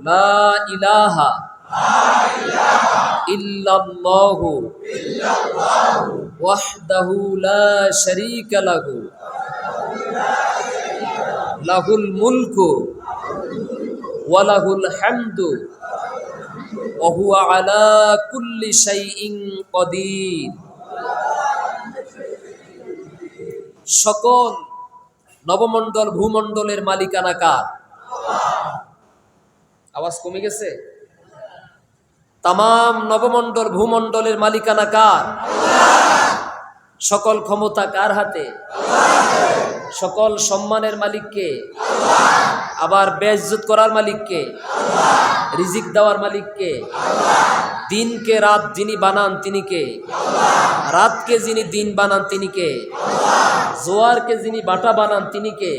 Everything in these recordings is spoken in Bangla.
লা ইলাহা ইল্লাল্লাহু ওয়াহদাহু লা শারীকা লাহু লাহুল মুলকু ওয়া লাহুল হামদু ওয়া হুয়া আলা কুল্লি শাইইন কাদির। সকল নবমণ্ডল ভূমণ্ডলের মালিকানা কার? আওয়াজ কমে গেছে? তামাম নবমণ্ডল ভূমণ্ডলের মালিকানা কার? সকল ক্ষমতা কার হাতে? সকল সম্মানের মালিককে? আবার বেইজ্জত করার মালিককে? রিজিক দেওয়ার মালিককে? দিনকে রাত যিনি বানান তিনি কে? রাতকে যিনি দিন বানান তিনি কে? জোয়ারকে যিনি বাটা বানান তিনি কে?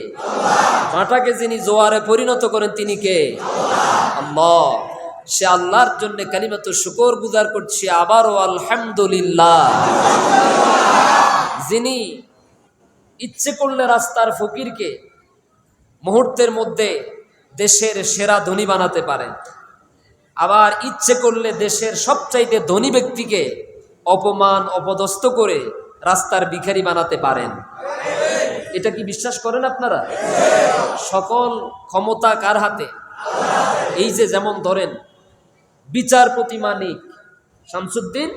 বাটাকে যিনি জোয়ারে পরিণত করেন তিনি কে? আল্লাহ। সে আল্লাহর জন্য কালিমাত শুকর গুজার করছি আবারও আলহামদুলিল্লাহ। যিনি ইচ্ছে করলে রাস্তার ফকিরকে মুহূর্তের মধ্যে দেশের সেরা ধনী বানাতে পারেন, আবার ইচ্ছে করলে দেশের সবচাইতে ধনী ব্যক্তিকে অপমান অপদস্থ করে রাস্তার ভিখারি বানাতে পারেন। এটা কি বিশ্বাস করেন আপনারা? সকল ক্ষমতা কার হাতে? এই যে যেমন ধরেন বিচারপতি মানিক, শামসুদ্দিন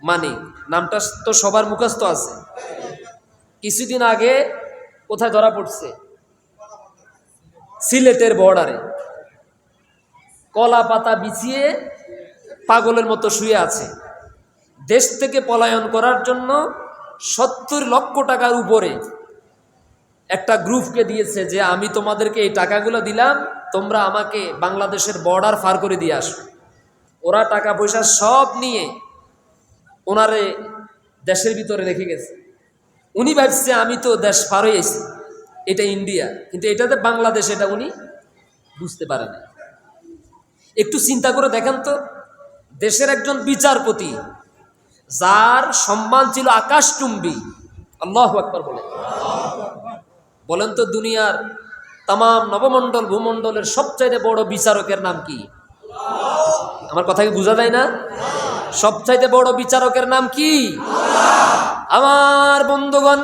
মানিক নামটা তো সবার মুখস্থ আছে। কিছুদিন আগে কোথায় ধরা পড়ছে? সিলেটের বর্ডারে কলা পাতা বিছিয়ে পাগলের মতো শুয়ে আছে। দেশ থেকে পলায়ন করার জন্য 70 লক্ষ টাকার উপরে একটা গ্রুপকে দিয়েছে যে আমি তোমাদেরকে এই টাকাগুলো দিলাম, তোমরা আমাকে বাংলাদেশের বর্ডার পার করে দিয়ে আসো। ওরা টাকা পয়সা সব নিয়ে ওনারে দেশের ভিতরে রেখে গেছে। উনি ভাবছে আমি তো দেশ পার হয়ে এসেছি, এটা ইন্ডিয়া, কিন্তু এটাতে বাংলাদেশ, এটা উনি বুঝতে পারে না। একটু চিন্তা করে দেখেন তো, দেশের একজন বিচারপতি যার সম্মান ছিল আকাশচুম্বী, আল্লাহু আকবার বলেন তো, দুনিয়ার তামাম নবমণ্ডল ভূমণ্ডলের সবচাইতে বড় বিচারকের নাম কি? আমার কথা কি বোঝা যায় না? সবচাইতে বড় বিচারকের নাম কি? আমার বন্ধুগণ,